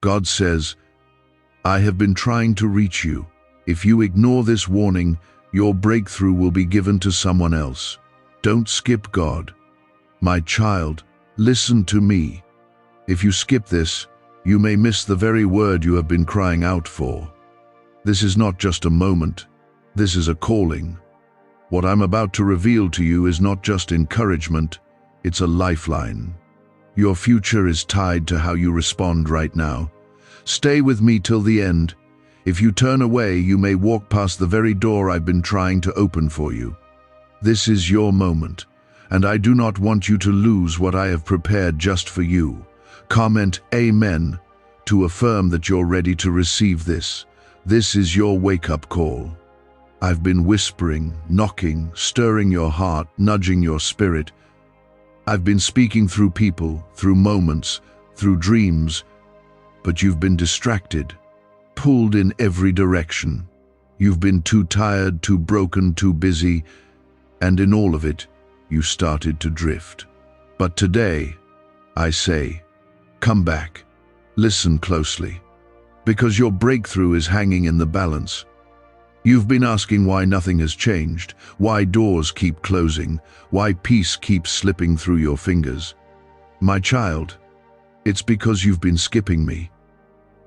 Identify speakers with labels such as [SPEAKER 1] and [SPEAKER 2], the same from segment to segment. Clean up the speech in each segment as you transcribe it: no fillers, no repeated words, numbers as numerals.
[SPEAKER 1] God says, I have been trying to reach you. If you ignore this warning, your breakthrough will be given to someone else. Don't skip God. My child, listen to me. If you skip this, you may miss the very word you have been crying out for. This is not just a moment. This is a calling. What I'm about to reveal to you is not just encouragement, it's a lifeline. Your future is tied to how you respond right now. Stay with me till the end. If you turn away, you may walk past the very door I've been trying to open for you. This is your moment, and I do not want you to lose what I have prepared just for you. Comment Amen to affirm that you're ready to receive this. This is your wake-up call. I've been whispering, knocking, stirring your heart, nudging your spirit. I've been speaking through people, through moments, through dreams, but you've been distracted, pulled in every direction. You've been too tired, too broken, too busy, and in all of it, you started to drift. But today, I say, come back, listen closely, because your breakthrough is hanging in the balance. You've been asking why nothing has changed, why doors keep closing, why peace keeps slipping through your fingers. My child, it's because you've been skipping me.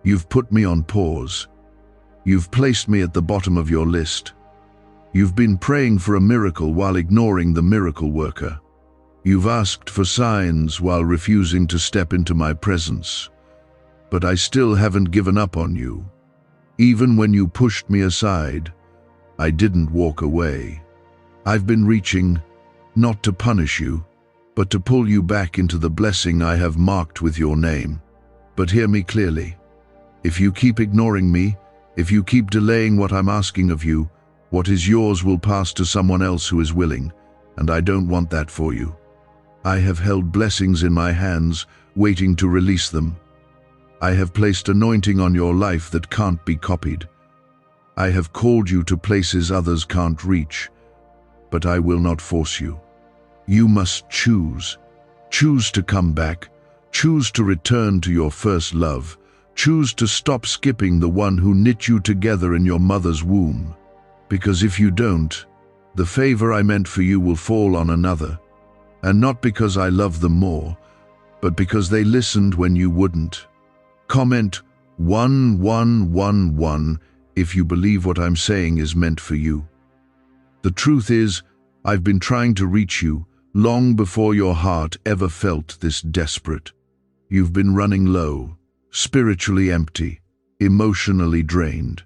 [SPEAKER 1] You've put me on pause. You've placed me at the bottom of your list. You've been praying for a miracle while ignoring the miracle worker. You've asked for signs while refusing to step into my presence. But I still haven't given up on you. Even when you pushed me aside, I didn't walk away. I've been reaching, not to punish you, but to pull you back into the blessing I have marked with your name. But hear me clearly. If you keep ignoring me, if you keep delaying what I'm asking of you, what is yours will pass to someone else who is willing, and I don't want that for you. I have held blessings in my hands, waiting to release them. I have placed anointing on your life that can't be copied. I have called you to places others can't reach, but I will not force you. You must choose. Choose to come back. Choose to return to your first love. Choose to stop skipping the one who knit you together in your mother's womb. Because if you don't, the favor I meant for you will fall on another. And not because I love them more, but because they listened when you wouldn't. Comment 1111 if you believe what I'm saying is meant for you. The truth is, I've been trying to reach you long before your heart ever felt this desperate. You've been running low, spiritually empty, emotionally drained.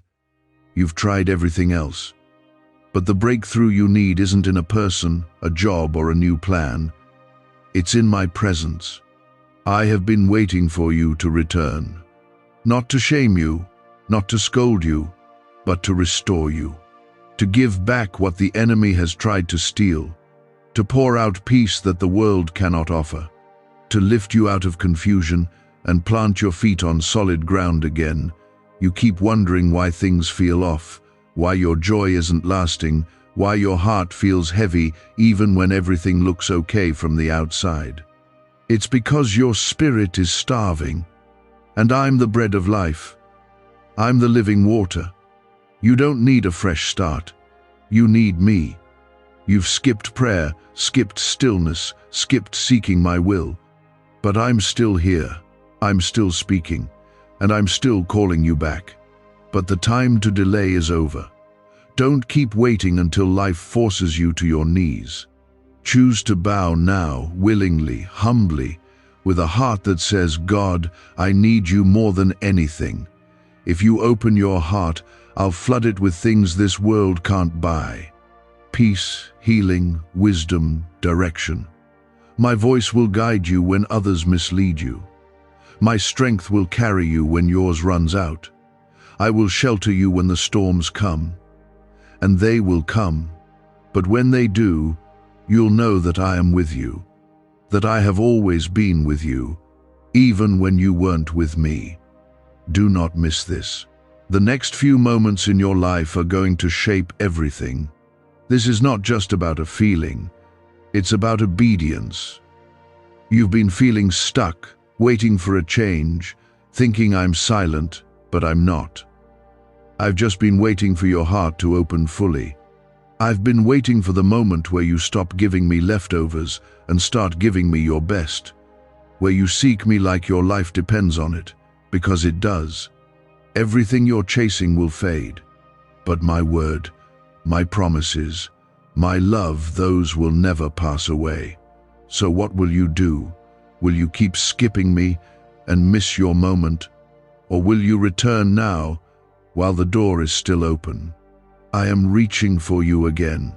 [SPEAKER 1] You've tried everything else. But the breakthrough you need isn't in a person, a job, or a new plan. It's in my presence. I have been waiting for you to return. Not to shame you, not to scold you, but to restore you. To give back what the enemy has tried to steal. To pour out peace that the world cannot offer. To lift you out of confusion and plant your feet on solid ground again. You keep wondering why things feel off, why your joy isn't lasting, why your heart feels heavy even when everything looks okay from the outside. It's because your spirit is starving, and I'm the bread of life. I'm the living water. You don't need a fresh start. You need me. You've skipped prayer, skipped stillness, skipped seeking my will. But I'm still here. I'm still speaking, and I'm still calling you back. But the time to delay is over. Don't keep waiting until life forces you to your knees. Choose to bow now, willingly, humbly, with a heart that says, God, I need you more than anything. If you open your heart, I'll flood it with things this world can't buy. Peace, healing, wisdom, direction. My voice will guide you when others mislead you. My strength will carry you when yours runs out. I will shelter you when the storms come. And they will come. But when they do, you'll know that I am with you, that I have always been with you, even when you weren't with me. Do not miss this. The next few moments in your life are going to shape everything. This is not just about a feeling, it's about obedience. You've been feeling stuck, waiting for a change, thinking I'm silent, but I'm not. I've just been waiting for your heart to open fully. I've been waiting for the moment where you stop giving me leftovers and start giving me your best, where you seek me like your life depends on it, because it does. Everything you're chasing will fade, but my word, my promises, my love, those will never pass away. So what will you do? Will you keep skipping me and miss your moment? Or will you return now while the door is still open? I am reaching for you again,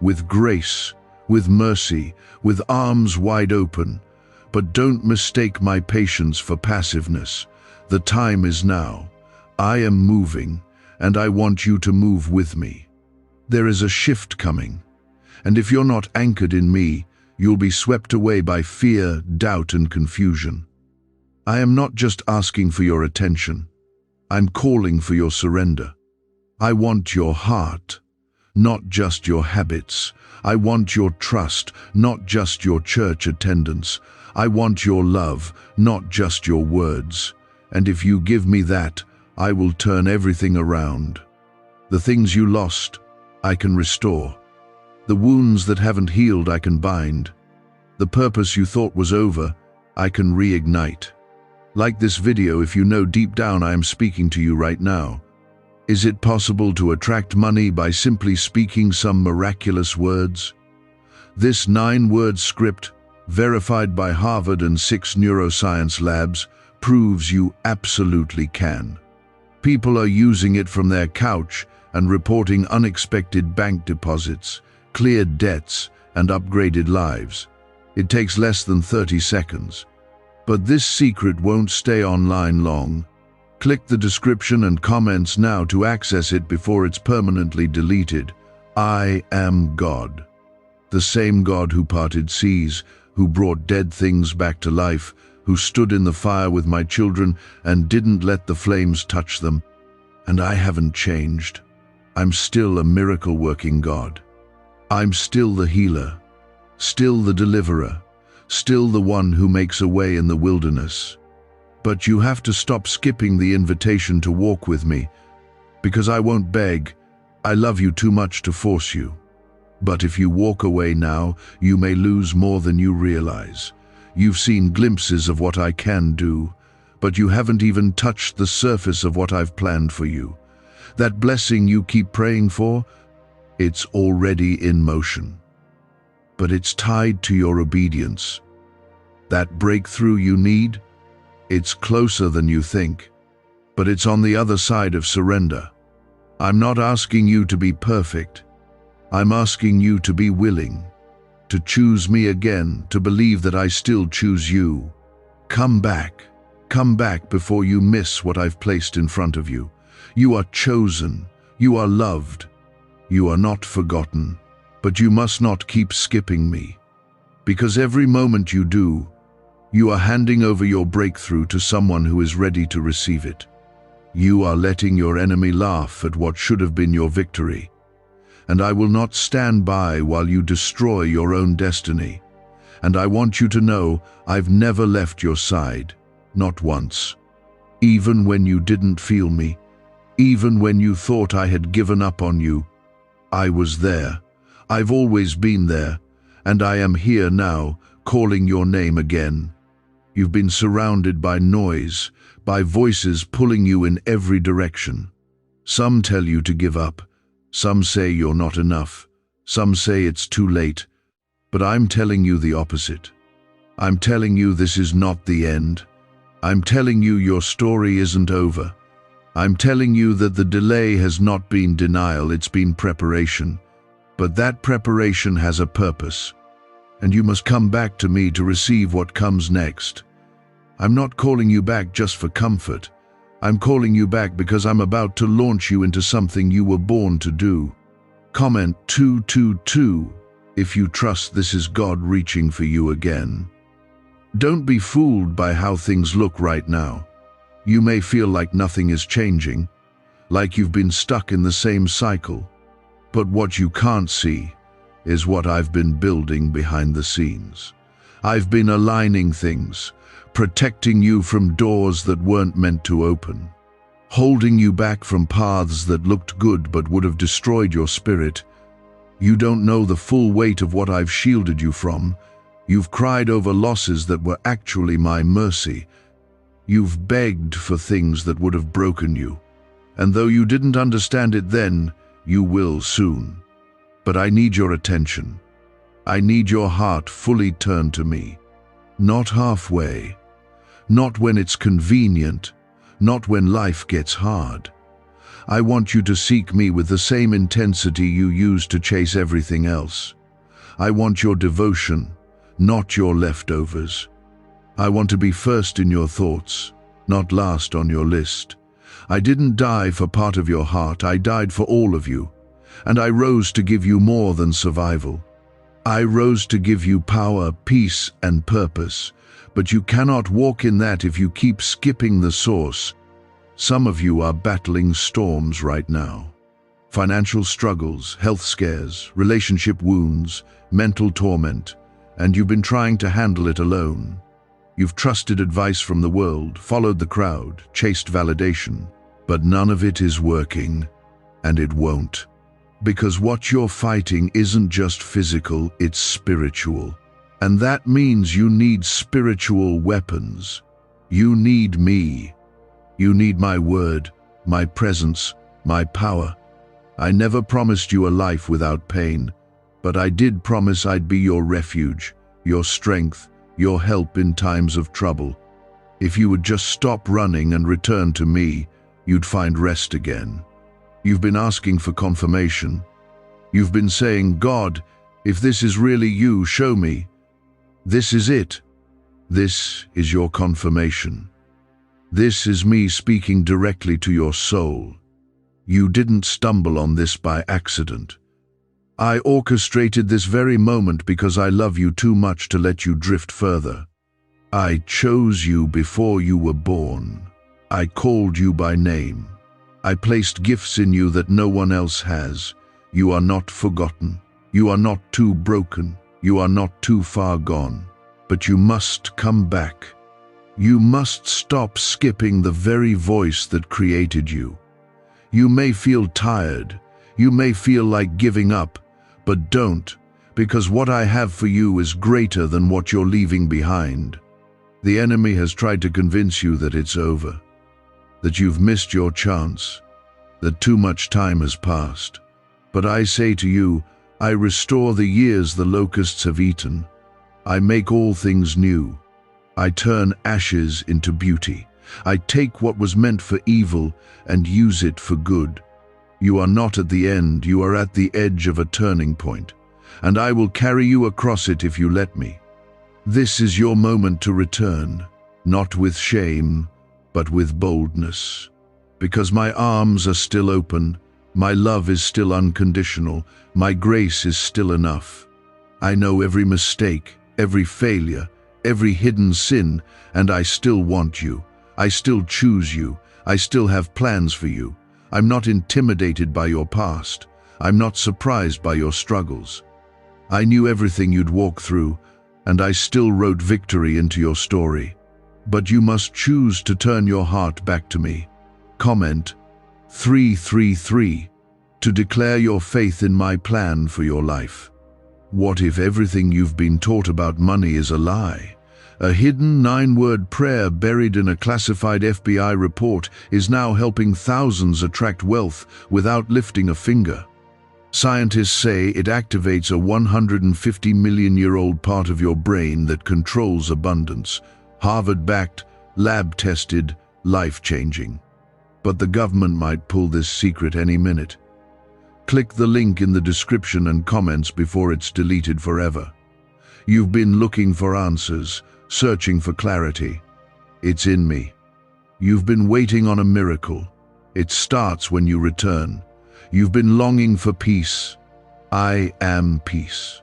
[SPEAKER 1] with grace, with mercy, with arms wide open. But don't mistake my patience for passiveness. The time is now. I am moving, and I want you to move with me. There is a shift coming, and if you're not anchored in me, you'll be swept away by fear, doubt, and confusion. I am not just asking for your attention. I'm calling for your surrender. I want your heart, not just your habits. I want your trust, not just your church attendance. I want your love, not just your words. And if you give me that, I will turn everything around. The things you lost, I can restore. The wounds that haven't healed, I can bind. The purpose you thought was over, I can reignite. Like this video if you know deep down I am speaking to you right now. Is it possible to attract money by simply speaking some miraculous words? This 9-word script, verified by Harvard and 6 neuroscience labs, proves you absolutely can. People are using it from their couch and reporting unexpected bank deposits, cleared debts, and upgraded lives. It takes less than 30 seconds. But this secret won't stay online long. Click the description and comments now to access it before it's permanently deleted. I am God. The same God who parted seas, who brought dead things back to life, who stood in the fire with my children and didn't let the flames touch them. And I haven't changed. I'm still a miracle-working God. I'm still the healer, still the deliverer, still the one who makes a way in the wilderness. But you have to stop skipping the invitation to walk with me, because I won't beg. I love you too much to force you. But if you walk away now, you may lose more than you realize. You've seen glimpses of what I can do, but you haven't even touched the surface of what I've planned for you. That blessing you keep praying for, it's already in motion. But it's tied to your obedience. That breakthrough you need, it's closer than you think, but it's on the other side of surrender. I'm not asking you to be perfect. I'm asking you to be willing, to choose me again, to believe that I still choose you. Come back before you miss what I've placed in front of you. You are chosen, you are loved, you are not forgotten, but you must not keep skipping me, because every moment you do, you are handing over your breakthrough to someone who is ready to receive it. You are letting your enemy laugh at what should have been your victory. And I will not stand by while you destroy your own destiny. And I want you to know I've never left your side, not once. Even when you didn't feel me, even when you thought I had given up on you, I was there. I've always been there, and I am here now, calling your name again. You've been surrounded by noise, by voices pulling you in every direction. Some tell you to give up. Some say you're not enough. Some say it's too late. But I'm telling you the opposite. I'm telling you this is not the end. I'm telling you your story isn't over. I'm telling you that the delay has not been denial, it's been preparation. But that preparation has a purpose. And you must come back to me to receive what comes next. I'm not calling you back just for comfort. I'm calling you back because I'm about to launch you into something you were born to do. Comment 222 if you trust this is God reaching for you again. Don't be fooled by how things look right now. You may feel like nothing is changing, like you've been stuck in the same cycle. But what you can't see is what I've been building behind the scenes. I've been aligning things, protecting you from doors that weren't meant to open, holding you back from paths that looked good but would have destroyed your spirit. You don't know the full weight of what I've shielded you from. You've cried over losses that were actually my mercy. You've begged for things that would have broken you. And though you didn't understand it then, you will soon. But I need your attention. I need your heart fully turned to me. Not halfway. Not when it's convenient. Not when life gets hard. I want you to seek me with the same intensity you use to chase everything else. I want your devotion, not your leftovers. I want to be first in your thoughts, not last on your list. I didn't die for part of your heart, I died for all of you. And I rose to give you more than survival. I rose to give you power, peace, and purpose. But you cannot walk in that if you keep skipping the source. Some of you are battling storms right now. Financial struggles, health scares, relationship wounds, mental torment, and you've been trying to handle it alone. You've trusted advice from the world, followed the crowd, chased validation, but none of it is working, and it won't. Because what you're fighting isn't just physical, it's spiritual. And that means you need spiritual weapons. You need me. You need my word, my presence, my power. I never promised you a life without pain, but I did promise I'd be your refuge, your strength, your help in times of trouble. If you would just stop running and return to me, you'd find rest again. You've been asking for confirmation. You've been saying, God, if this is really you, show me. This is it. This is your confirmation. This is me speaking directly to your soul. You didn't stumble on this by accident. I orchestrated this very moment because I love you too much to let you drift further. I chose you before you were born. I called you by name. I placed gifts in you that no one else has. You are not forgotten. You are not too broken. You are not too far gone. But you must come back. You must stop skipping the very voice that created you. You may feel tired. You may feel like giving up, but don't, because what I have for you is greater than what you're leaving behind. The enemy has tried to convince you that it's over, that you've missed your chance, that too much time has passed. But I say to you, I restore the years the locusts have eaten. I make all things new. I turn ashes into beauty. I take what was meant for evil and use it for good. You are not at the end, you are at the edge of a turning point, and I will carry you across it if you let me. This is your moment to return, not with shame, but with boldness. Because my arms are still open, my love is still unconditional, my grace is still enough. I know every mistake, every failure, every hidden sin, and I still want you. I still choose you. I still have plans for you. I'm not intimidated by your past. I'm not surprised by your struggles. I knew everything you'd walk through, and I still wrote victory into your story. But you must choose to turn your heart back to me. Comment 333 to declare your faith in my plan for your life. What if everything you've been taught about money is a lie? A hidden 9-word prayer buried in a classified FBI report is now helping thousands attract wealth without lifting a finger. Scientists say it activates a 150-million-year-old part of your brain that controls abundance. Harvard-backed, lab-tested, life-changing. But the government might pull this secret any minute. Click the link in the description and comments before it's deleted forever. You've been looking for answers, searching for clarity. It's in me. You've been waiting on a miracle. It starts when you return. You've been longing for peace. I am peace.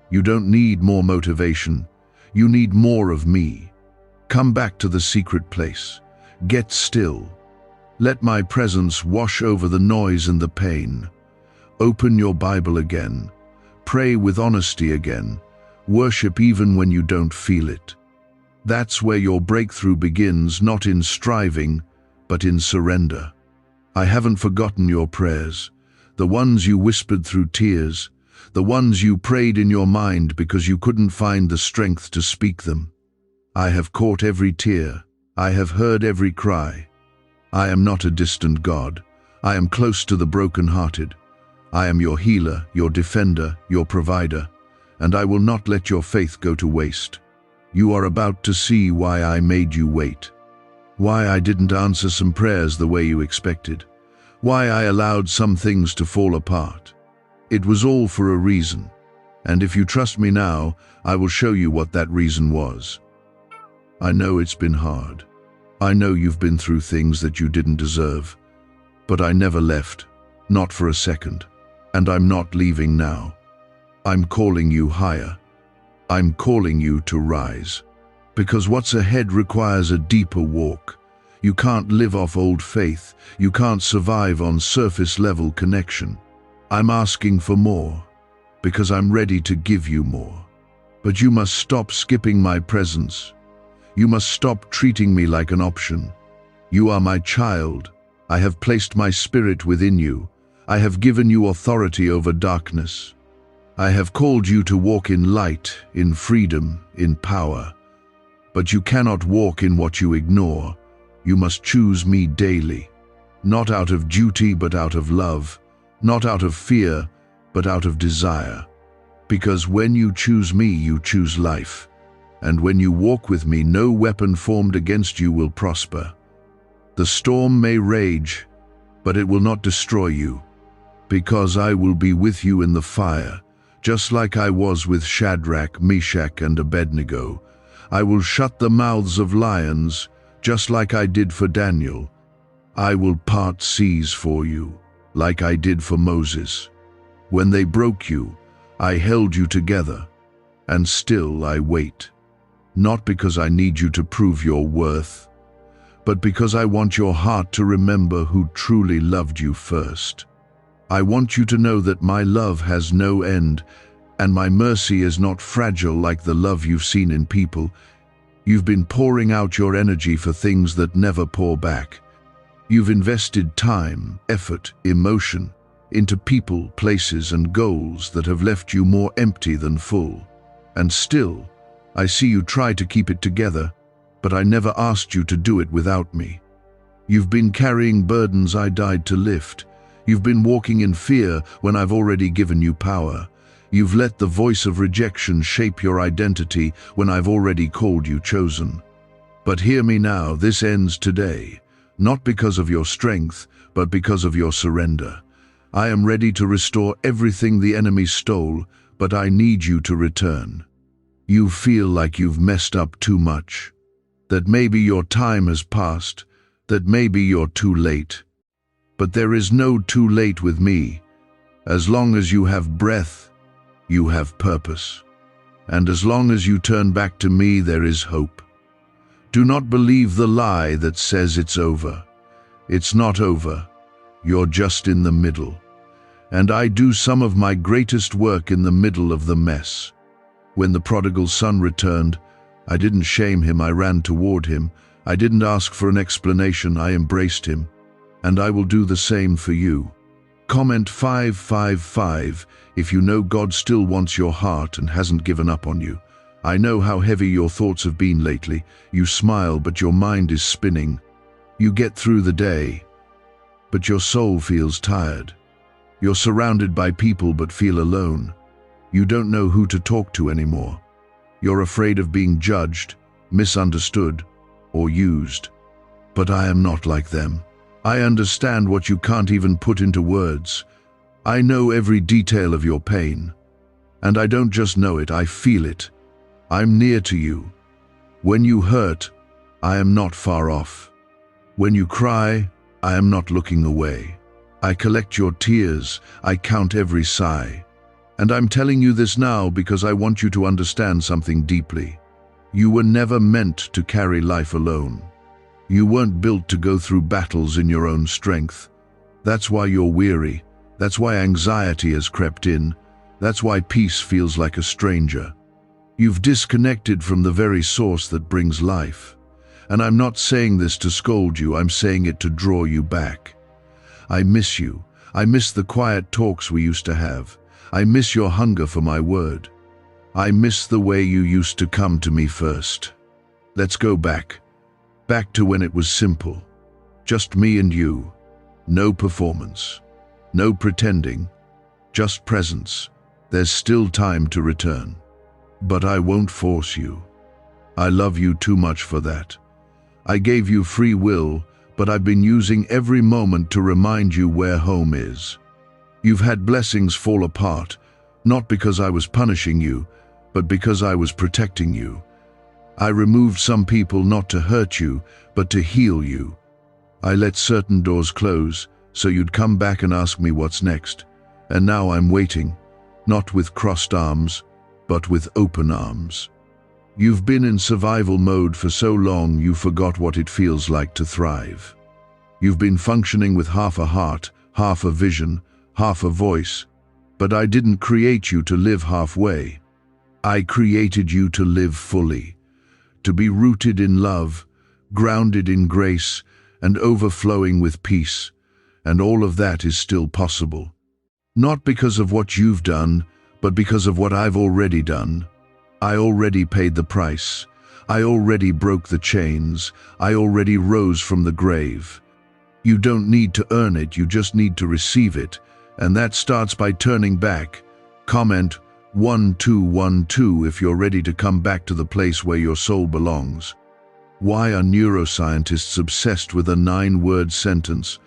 [SPEAKER 1] You don't need more motivation. You need more of me. Come back to the secret place. Get still. Let my presence wash over the noise and the pain. Open your Bible again. Pray with honesty again. Worship even when you don't feel it. That's where your breakthrough begins, not in striving, but in surrender. I haven't forgotten your prayers, the ones you whispered through tears, the ones you prayed in your mind because you couldn't find the strength to speak them. I have caught every tear. I have heard every cry. I am not a distant God. I am close to the broken-hearted. I am your healer, your defender, your provider, and I will not let your faith go to waste. You are about to see why I made you wait, why I didn't answer some prayers the way you expected, why I allowed some things to fall apart. It was all for a reason, and if you trust me now, I will show you what that reason was. I know it's been hard. I know you've been through things that you didn't deserve, but I never left, not for a second, and I'm not leaving now. I'm calling you higher. I'm calling you to rise, because what's ahead requires a deeper walk. You can't live off old faith. You can't survive on surface-level connection. I'm asking for more, because I'm ready to give you more. But you must stop skipping my presence. You must stop treating me like an option. You are my child. I have placed my spirit within you. I have given you authority over darkness. I have called you to walk in light, in freedom, in power. But you cannot walk in what you ignore. You must choose me daily, not out of duty but out of love, not out of fear but out of desire. Because when you choose me, you choose life. And when you walk with me, no weapon formed against you will prosper. The storm may rage, but it will not destroy you, because I will be with you in the fire, just like I was with Shadrach, Meshach, and Abednego. I will shut the mouths of lions, just like I did for Daniel. I will part seas for you, like I did for Moses. When they broke you, I held you together, and still I wait. Not because I need you to prove your worth, but because I want your heart to remember who truly loved you first. I want you to know that my love has no end, and my mercy is not fragile like the love you've seen in people. You've been pouring out your energy for things that never pour back. You've invested time, effort, emotion into people, places, and goals that have left you more empty than full. And still, I see you try to keep it together, but I never asked you to do it without me. You've been carrying burdens I died to lift. You've been walking in fear when I've already given you power. You've let the voice of rejection shape your identity when I've already called you chosen. But hear me now, this ends today, not because of your strength, but because of your surrender. I am ready to restore everything the enemy stole, but I need you to return. You feel like you've messed up too much, that maybe your time has passed, that maybe you're too late. But there is no too late with me. As long as you have breath, you have purpose. And as long as you turn back to me, there is hope. Do not believe the lie that says it's over. It's not over. You're just in the middle. And I do some of my greatest work in the middle of the mess. When the prodigal son returned, I didn't shame him, I ran toward him. I didn't ask for an explanation, I embraced him. And I will do the same for you. Comment 555 if you know God still wants your heart and hasn't given up on you. I know how heavy your thoughts have been lately. You smile, but your mind is spinning. You get through the day, but your soul feels tired. You're surrounded by people but feel alone. You don't know who to talk to anymore. You're afraid of being judged, misunderstood, or used. But I am not like them. I understand what you can't even put into words. I know every detail of your pain. And I don't just know it, I feel it. I'm near to you. When you hurt, I am not far off. When you cry, I am not looking away. I collect your tears, I count every sigh. And I'm telling you this now because I want you to understand something deeply. You were never meant to carry life alone. You weren't built to go through battles in your own strength. That's why you're weary. That's why anxiety has crept in. That's why peace feels like a stranger. You've disconnected from the very source that brings life. And I'm not saying this to scold you, I'm saying it to draw you back. I miss you. I miss the quiet talks we used to have. I miss your hunger for my word. I miss the way you used to come to me first. Let's go back. Back to when it was simple. Just me and you. No performance. No pretending. Just presence. There's still time to return. But I won't force you. I love you too much for that. I gave you free will, but I've been using every moment to remind you where home is. You've had blessings fall apart, not because I was punishing you, but because I was protecting you. I removed some people not to hurt you, but to heal you. I let certain doors close, so you'd come back and ask me what's next. And now I'm waiting, not with crossed arms, but with open arms. You've been in survival mode for so long you forgot what it feels like to thrive. You've been functioning with half a heart, half a vision, half a voice, but I didn't create you to live halfway. I created you to live fully, to be rooted in love, grounded in grace, and overflowing with peace, and all of that is still possible. Not because of what you've done, but because of what I've already done. I already paid the price. I already broke the chains. I already rose from the grave. You don't need to earn it, you just need to receive it, and that starts by turning back. Comment 1212 if you're ready to come back to the place where your soul belongs. Why are neuroscientists obsessed with a 9-word sentence?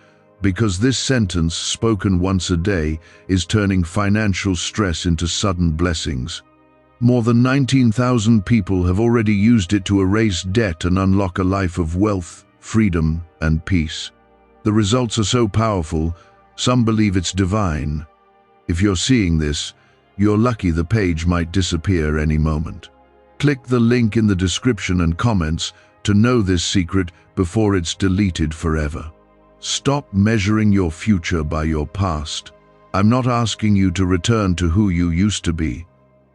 [SPEAKER 1] Because this sentence, spoken once a day, is turning financial stress into sudden blessings. More than 19,000 people have already used it to erase debt and unlock a life of wealth, freedom, and peace. The results are so powerful, some believe it's divine. If you're seeing this, you're lucky the page might disappear any moment. Click the link in the description and comments to know this secret before it's deleted forever. Stop measuring your future by your past. I'm not asking you to return to who you used to be.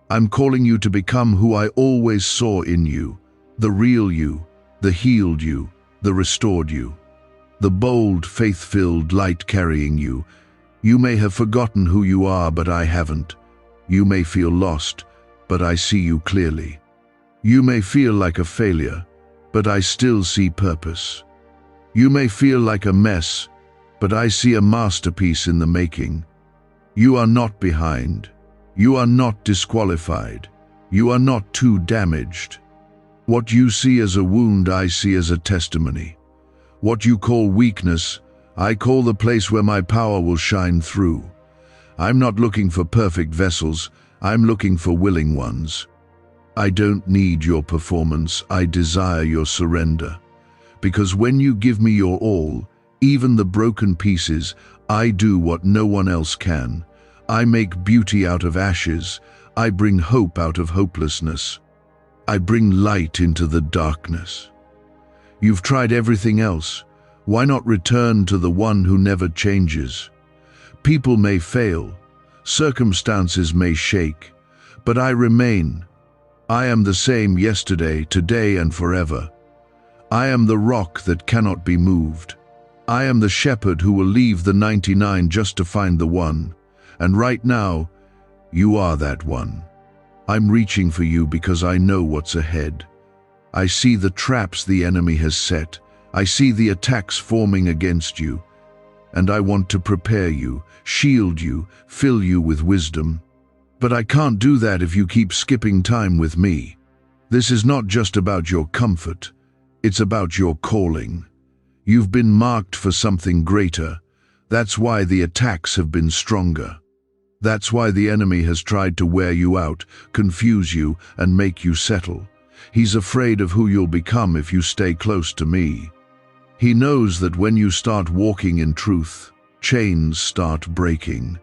[SPEAKER 1] I'm calling you to become who I always saw in you, the real you, the healed you, the restored you, the bold, faith-filled, light-carrying you. You may have forgotten who you are, but I haven't. You may feel lost, but I see you clearly. You may feel like a failure, but I still see purpose. You may feel like a mess, but I see a masterpiece in the making. You are not behind. You are not disqualified. You are not too damaged. What you see as a wound, I see as a testimony. What you call weakness, I call the place where my power will shine through. I'm not looking for perfect vessels, I'm looking for willing ones. I don't need your performance, I desire your surrender. Because when you give me your all, even the broken pieces, I do what no one else can. I make beauty out of ashes. I bring hope out of hopelessness. I bring light into the darkness. You've tried everything else. Why not return to the one who never changes? People may fail. Circumstances may shake. But I remain. I am the same yesterday, today, and forever. I am the rock that cannot be moved. I am the shepherd who will leave the 99 just to find the one. And right now, you are that one. I'm reaching for you because I know what's ahead. I see the traps the enemy has set. I see the attacks forming against you. And I want to prepare you, shield you, fill you with wisdom. But I can't do that if you keep skipping time with me. This is not just about your comfort. It's about your calling. You've been marked for something greater. That's why the attacks have been stronger. That's why the enemy has tried to wear you out, confuse you, and make you settle. He's afraid of who you'll become if you stay close to me. He knows that when you start walking in truth, chains start breaking.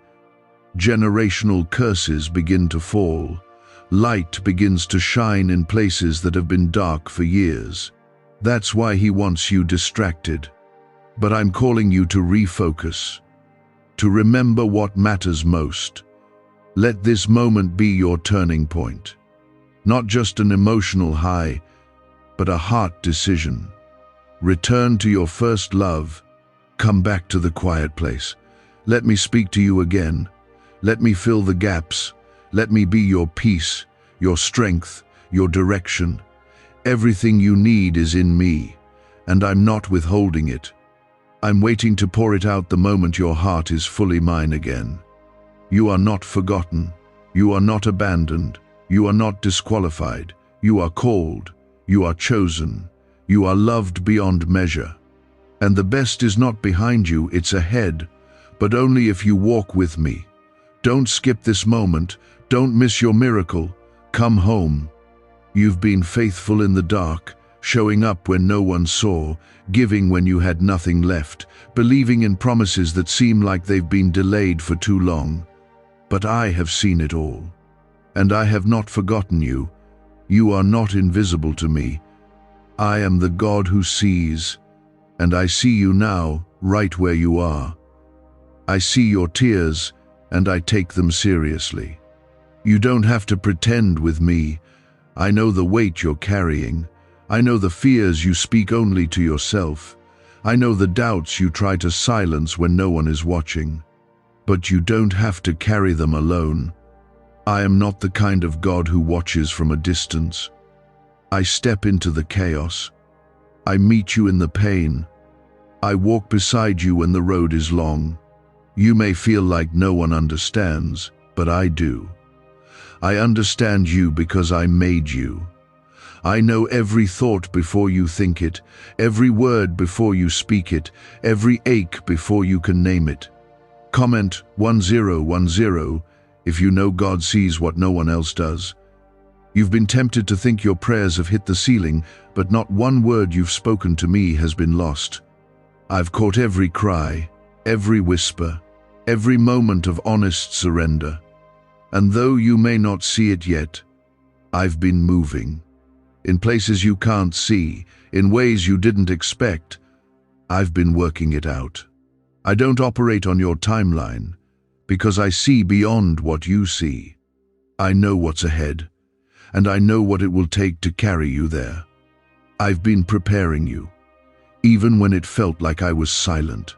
[SPEAKER 1] Generational curses begin to fall. Light begins to shine in places that have been dark for years. That's why he wants you distracted. But I'm calling you to refocus, to remember what matters most. Let this moment be your turning point. Not just an emotional high, but a heart decision. Return to your first love. Come back to the quiet place. Let me speak to you again. Let me fill the gaps. Let me be your peace, your strength, your direction. Everything you need is in me, and I'm not withholding it. I'm waiting to pour it out the moment your heart is fully mine again. You are not forgotten. You are not abandoned. You are not disqualified. You are called. You are chosen. You are loved beyond measure. And the best is not behind you, it's ahead, but only if you walk with me. Don't skip this moment. Don't miss your miracle. Come home. You've been faithful in the dark, showing up when no one saw, giving when you had nothing left, believing in promises that seem like they've been delayed for too long. But I have seen it all. And I have not forgotten you. You are not invisible to me. I am the God who sees, and I see you now, right where you are. I see your tears, and I take them seriously. You don't have to pretend with me. I know the weight you're carrying. I know the fears you speak only to yourself. I know the doubts you try to silence when no one is watching. But you don't have to carry them alone. I am not the kind of God who watches from a distance. I step into the chaos. I meet you in the pain. I walk beside you when the road is long. You may feel like no one understands, but I do. I understand you because I made you. I know every thought before you think it, every word before you speak it, every ache before you can name it. Comment 1010 if you know God sees what no one else does. You've been tempted to think your prayers have hit the ceiling, but not one word you've spoken to me has been lost. I've caught every cry, every whisper, every moment of honest surrender. And though you may not see it yet, I've been moving. In places you can't see, in ways you didn't expect, I've been working it out. I don't operate on your timeline, because I see beyond what you see. I know what's ahead, and I know what it will take to carry you there. I've been preparing you, even when it felt like I was silent.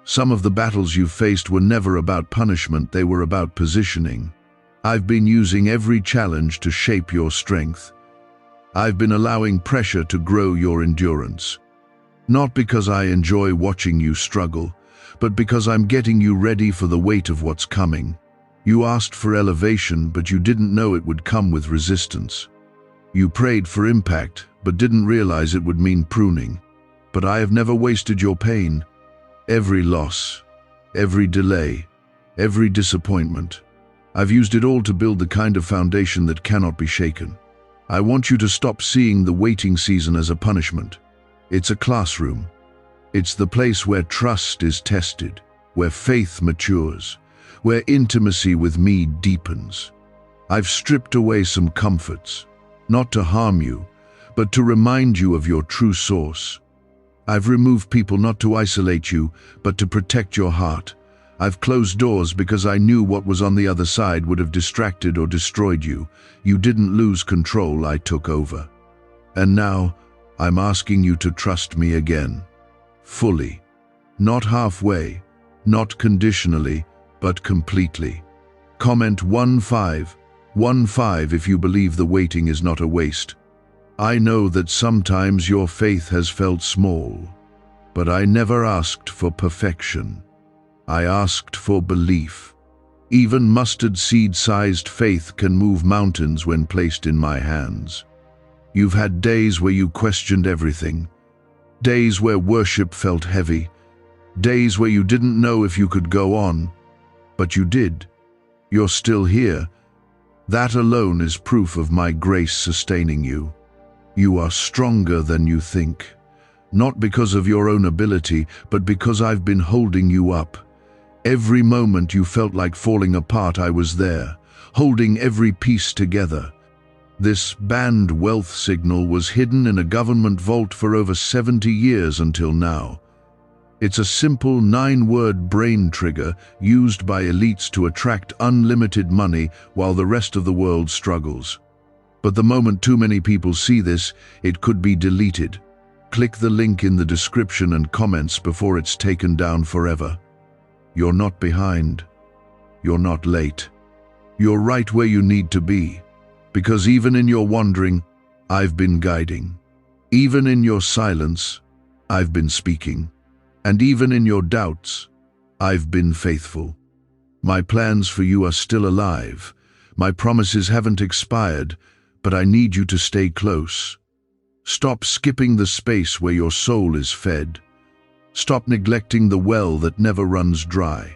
[SPEAKER 1] Some of the battles you faced were never about punishment, they were about positioning. I've been using every challenge to shape your strength. I've been allowing pressure to grow your endurance. Not because I enjoy watching you struggle, but because I'm getting you ready for the weight of what's coming. You asked for elevation, but you didn't know it would come with resistance. You prayed for impact, but didn't realize it would mean pruning. But I have never wasted your pain. Every loss, every delay, every disappointment. I've used it all to build the kind of foundation that cannot be shaken. I want you to stop seeing the waiting season as a punishment. It's a classroom. It's the place where trust is tested, where faith matures, where intimacy with me deepens. I've stripped away some comforts, not to harm you, but to remind you of your true source. I've removed people not to isolate you, but to protect your heart. I've closed doors because I knew what was on the other side would have distracted or destroyed you. You didn't lose control, I took over. And now, I'm asking you to trust me again. Fully. Not halfway, not conditionally, but completely. Comment 1515 if you believe the waiting is not a waste. I know that sometimes your faith has felt small, but I never asked for perfection. I asked for belief. Even mustard seed-sized faith can move mountains when placed in my hands. You've had days where you questioned everything, days where worship felt heavy, days where you didn't know if you could go on, but you did. You're still here. That alone is proof of my grace sustaining you. You are stronger than you think, not because of your own ability, but because I've been holding you up. Every moment you felt like falling apart, I was there, holding every piece together. This banned wealth signal was hidden in a government vault for over 70 years until now. It's a simple 9-word brain trigger used by elites to attract unlimited money while the rest of the world struggles. But the moment too many people see this, it could be deleted. Click the link in the description and comments before it's taken down forever. You're not behind. You're not late. You're right where you need to be. Because even in your wandering, I've been guiding. Even in your silence, I've been speaking. And even in your doubts, I've been faithful. My plans for you are still alive. My promises haven't expired, but I need you to stay close. Stop skipping the space where your soul is fed. Stop neglecting the well that never runs dry.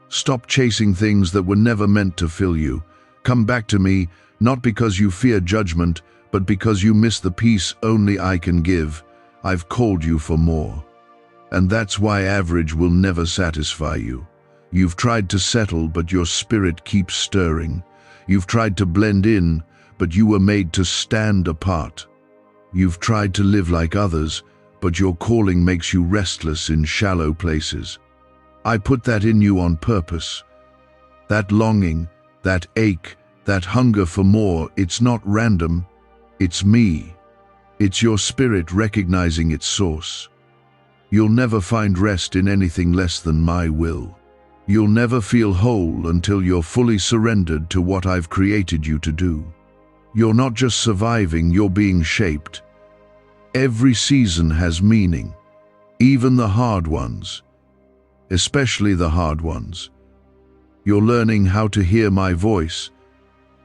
[SPEAKER 1] Stop chasing things that were never meant to fill you. Come back to me, not because you fear judgment, but because you miss the peace only I can give. I've called you for more. And that's why average will never satisfy you. You've tried to settle, but your spirit keeps stirring. You've tried to blend in, but you were made to stand apart. You've tried to live like others, but your calling makes you restless in shallow places. I put that in you on purpose. That longing, that ache, that hunger for more, it's not random. It's me. It's your spirit recognizing its source. You'll never find rest in anything less than my will. You'll never feel whole until you're fully surrendered to what I've created you to do. You're not just surviving, you're being shaped. Every season has meaning, even the hard ones, especially the hard ones. You're learning how to hear my voice,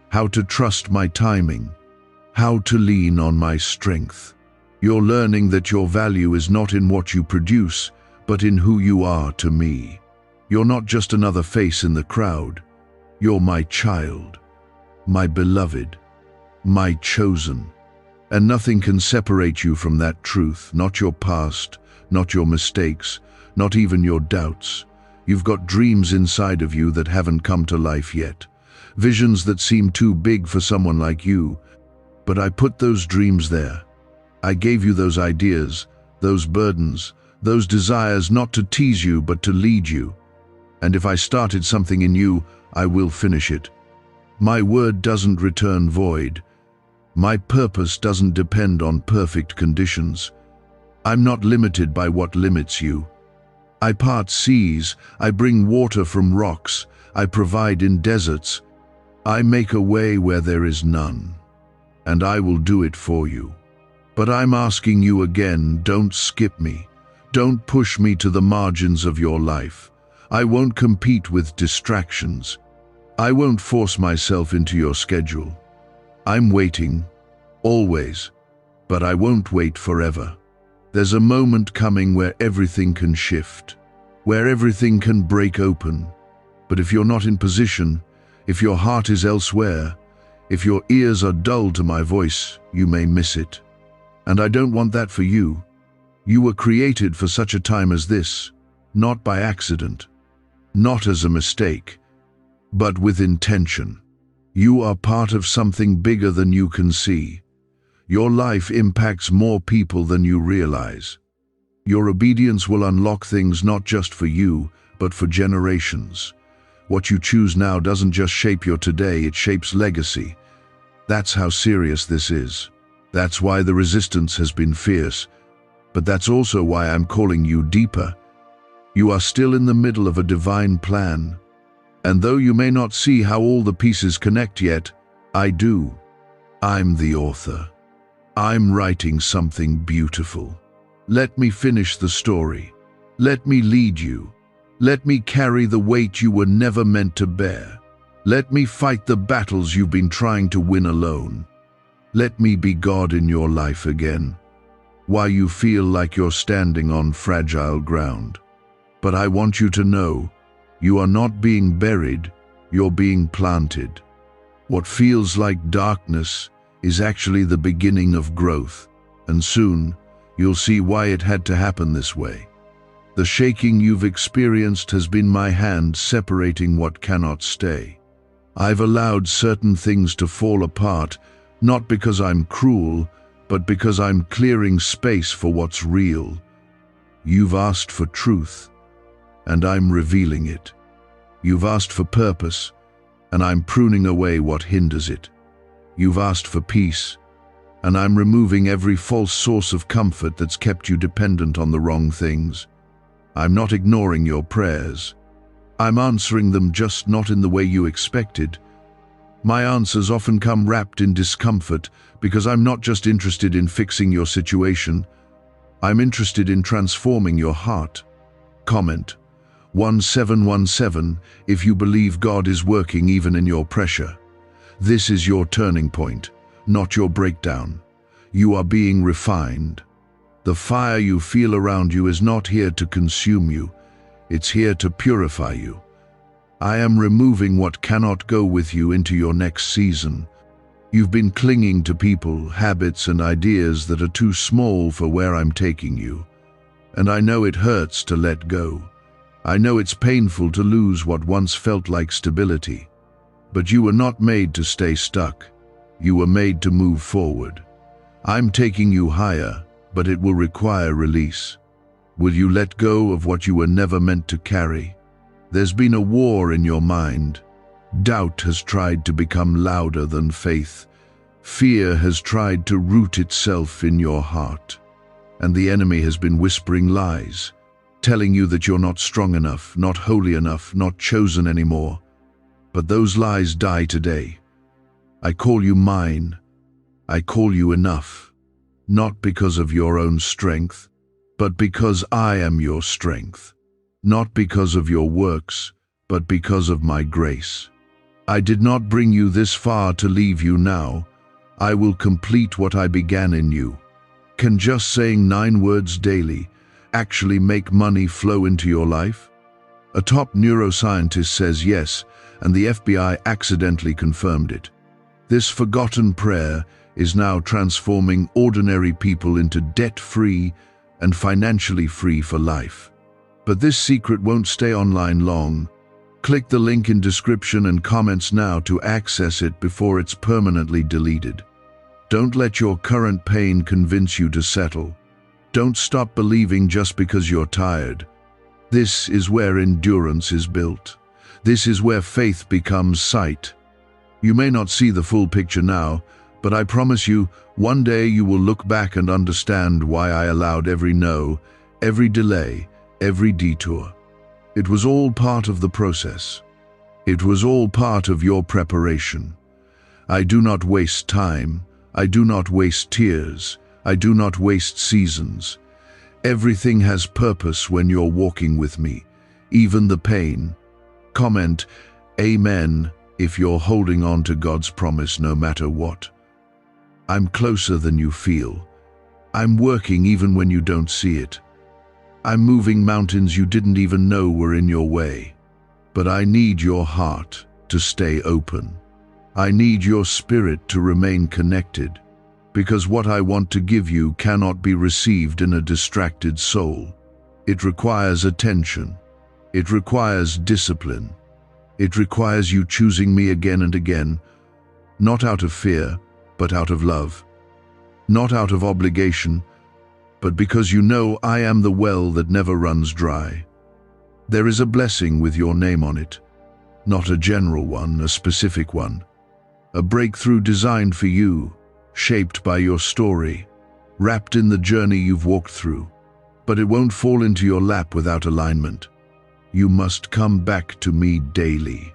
[SPEAKER 1] how to trust my timing, how to lean on my strength. You're learning that your value is not in what you produce, but in who you are to me. You're not just another face in the crowd. You're my child, my beloved, my chosen. And nothing can separate you from that truth, not your past, not your mistakes, not even your doubts. You've got dreams inside of you that haven't come to life yet. Visions that seem too big for someone like you. But I put those dreams there. I gave you those ideas, those burdens, those desires not to tease you but to lead you. And if I started something in you, I will finish it. My word doesn't return void. My purpose doesn't depend on perfect conditions. I'm not limited by what limits you. I part seas, I bring water from rocks, I provide in deserts. I make a way where there is none, and I will do it for you. But I'm asking you again, don't skip me. Don't push me to the margins of your life. I won't compete with distractions. I won't force myself into your schedule. I'm waiting, always, but I won't wait forever. There's a moment coming where everything can shift, where everything can break open. But if you're not in position, if your heart is elsewhere, if your ears are dull to my voice, you may miss it. And I don't want that for you. You were created for such a time as this, not by accident, not as a mistake, but with intention. You are part of something bigger than you can see. Your life impacts more people than you realize. Your obedience will unlock things not just for you, but for generations. What you choose now doesn't just shape your today, it shapes legacy. That's how serious this is. That's why the resistance has been fierce. But that's also why I'm calling you deeper. You are still in the middle of a divine plan. And though you may not see how all the pieces connect yet, I do. I'm the author. I'm writing something beautiful. Let me finish the story. Let me lead you. Let me carry the weight you were never meant to bear. Let me fight the battles you've been trying to win alone. Let me be God in your life again, while you feel like you're standing on fragile ground. But I want you to know, you are not being buried, you're being planted. What feels like darkness is actually the beginning of growth, and soon you'll see why it had to happen this way. The shaking you've experienced has been my hand separating what cannot stay. I've allowed certain things to fall apart, not because I'm cruel, but because I'm clearing space for what's real. You've asked for truth, and I'm revealing it. You've asked for purpose, and I'm pruning away what hinders it. You've asked for peace, and I'm removing every false source of comfort that's kept you dependent on the wrong things. I'm not ignoring your prayers. I'm answering them, just not in the way you expected. My answers often come wrapped in discomfort because I'm not just interested in fixing your situation. I'm interested in transforming your heart. Comment 1717 if you believe God is working even in your pressure. This is your turning point, not your breakdown. You are being refined. The fire you feel around you is not here to consume you. It's here to purify you. I am removing what cannot go with you into your next season. You've been clinging to people, habits, and ideas that are too small for where I'm taking you. And I know it hurts to let go. I know it's painful to lose what once felt like stability. But you were not made to stay stuck. You were made to move forward. I'm taking you higher, but it will require release. Will you let go of what you were never meant to carry? There's been a war in your mind. Doubt has tried to become louder than faith. Fear has tried to root itself in your heart. And the enemy has been whispering lies, telling you that you're not strong enough, not holy enough, not chosen anymore. But those lies die today. I call you mine. I call you enough. Not because of your own strength, but because I am your strength. Not because of your works, but because of my grace. I did not bring you this far to leave you now. I will complete what I began in you. Can just saying 9 words daily actually make money flow into your life? A top neuroscientist says yes, and the FBI accidentally confirmed it. This forgotten prayer is now transforming ordinary people into debt-free and financially free for life. But this secret won't stay online long. Click the link in description and comments now to access it before it's permanently deleted. Don't let your current pain convince you to settle. Don't stop believing just because you're tired. This is where endurance is built. This is where faith becomes sight. You may not see the full picture now, but I promise you, one day you will look back and understand why I allowed every no, every delay, every detour. It was all part of the process. It was all part of your preparation. I do not waste time. I do not waste tears. I do not waste seasons. Everything has purpose when you're walking with me, even the pain. Comment, Amen, if you're holding on to God's promise no matter what. I'm closer than you feel. I'm working even when you don't see it. I'm moving mountains you didn't even know were in your way. But I need your heart to stay open. I need your spirit to remain connected, because what I want to give you cannot be received in a distracted soul. It requires attention. It requires discipline. It requires you choosing me again and again, not out of fear, but out of love. Not out of obligation, but because you know I am the well that never runs dry. There is a blessing with your name on it, not a general one, a specific one. A breakthrough designed for you, shaped by your story, wrapped in the journey you've walked through. But it won't fall into your lap without alignment. You must come back to me daily.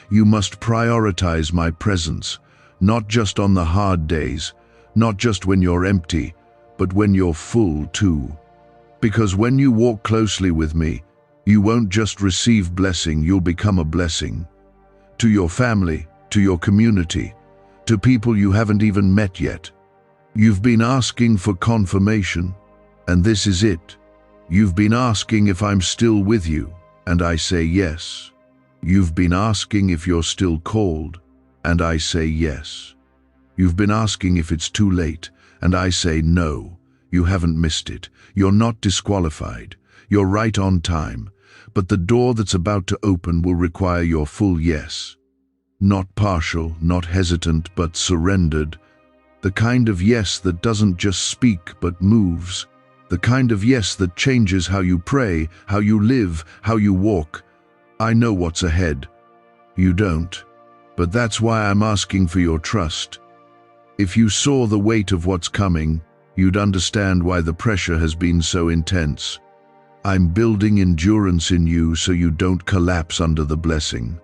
[SPEAKER 1] You must prioritize my presence, not just on the hard days, not just when you're empty, but when you're full too. Because when you walk closely with me, you won't just receive blessing, you'll become a blessing. To your family, to your community, to people you haven't even met yet. You've been asking for confirmation, and this is it. You've been asking if I'm still with you, and I say yes. You've been asking if you're still called, and I say yes. You've been asking if it's too late, and I say no. You haven't missed it. You're not disqualified. You're right on time. But the door that's about to open will require your full yes. Not partial, not hesitant, but surrendered. The kind of yes that doesn't just speak but moves. The kind of yes that changes how you pray, how you live, how you walk. I know what's ahead. You don't. But that's why I'm asking for your trust. If you saw the weight of what's coming, you'd understand why the pressure has been so intense. I'm building endurance in you so you don't collapse under the blessing.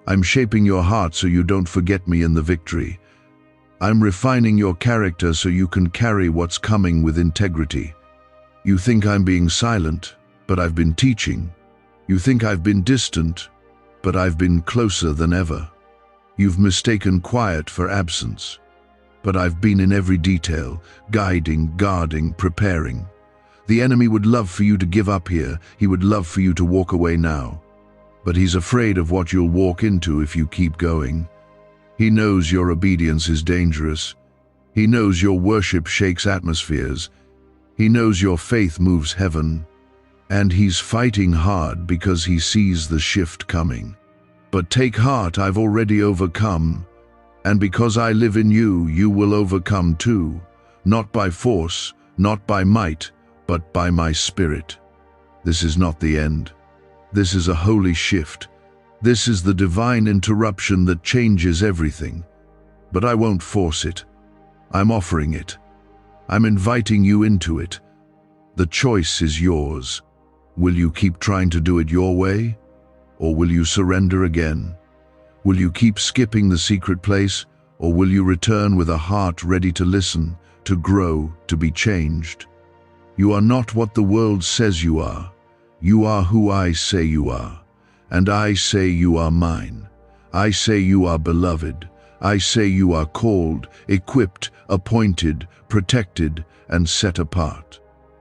[SPEAKER 1] I'm shaping your heart so you don't forget me in the victory. I'm refining your character so you can carry what's coming with integrity. You think I'm being silent, but I've been teaching. You think I've been distant, but I've been closer than ever. You've mistaken quiet for absence, but I've been in every detail, guiding, guarding, preparing. The enemy would love for you to give up here. He would love for you to walk away now. But he's afraid of what you'll walk into if you keep going. He knows your obedience is dangerous. He knows your worship shakes atmospheres. He knows your faith moves heaven. And he's fighting hard because he sees the shift coming. But take heart, I've already overcome. And because I live in you, you will overcome too. Not by force, not by might, but by my spirit. This is not the end. This is a holy shift. This is the divine interruption that changes everything. But I won't force it. I'm offering it. I'm inviting you into it. The choice is yours. Will you keep trying to do it your way? Or will you surrender again? Will you keep skipping the secret place? Or will you return with a heart ready to listen, to grow, to be changed? You are not what the world says you are. You are who I say you are. And I say you are mine. I say you are beloved. I say you are called, equipped, appointed, protected, and set apart.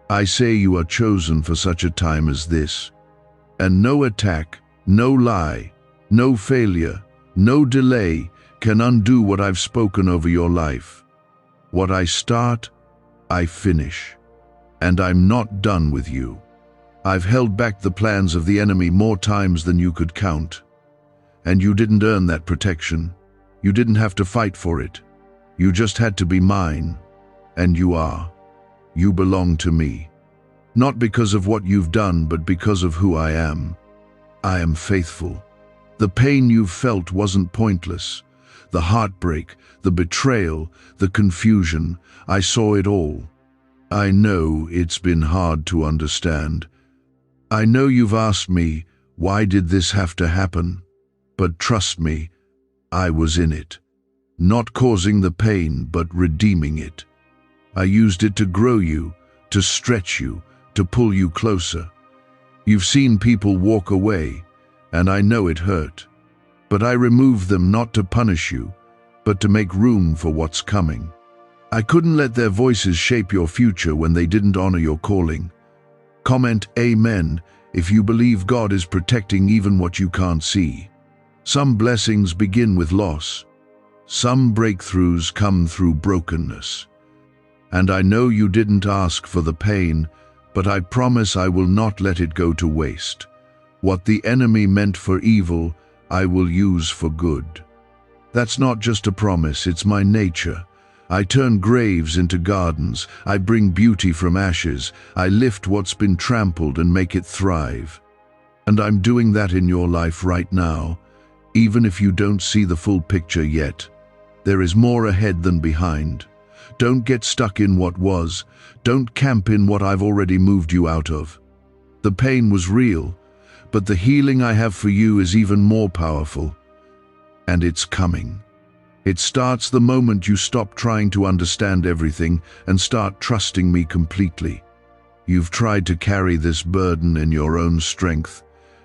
[SPEAKER 1] I say you are chosen for such a time as this. And no attack, no lie, no failure, no delay can undo what I've spoken over your life. What I start, I finish. And I'm not done with you. I've held back the plans of the enemy more times than you could count. And you didn't earn that protection. You didn't have to fight for it. You just had to be mine. And you are. You belong to me. Not because of what you've done, but because of who I am. I am faithful. The pain you've felt wasn't pointless. The heartbreak, the betrayal, the confusion, I saw it all. I know it's been hard to understand. I know you've asked me, why did this have to happen? But trust me, I was in it. Not causing the pain, but redeeming it. I used it to grow you, to stretch you, to pull you closer. You've seen people walk away, and I know it hurt. But I removed them not to punish you, but to make room for what's coming. I couldn't let their voices shape your future when they didn't honor your calling. Comment Amen if you believe God is protecting even what you can't see. Some blessings begin with loss. Some breakthroughs come through brokenness. And I know you didn't ask for the pain, but I promise I will not let it go to waste. What the enemy meant for evil, I will use for good. That's not just a promise, it's my nature. I turn graves into gardens. I bring beauty from ashes. I lift what's been trampled and make it thrive. And I'm doing that in your life right now, even if you don't see the full picture yet. There is more ahead than behind. Don't get stuck in what was. Don't camp in what I've already moved you out of. The pain was real, but the healing I have for you is even more powerful. And it's coming. It starts the moment you stop trying to understand everything and start trusting me completely. You've tried to carry this burden in your own strength.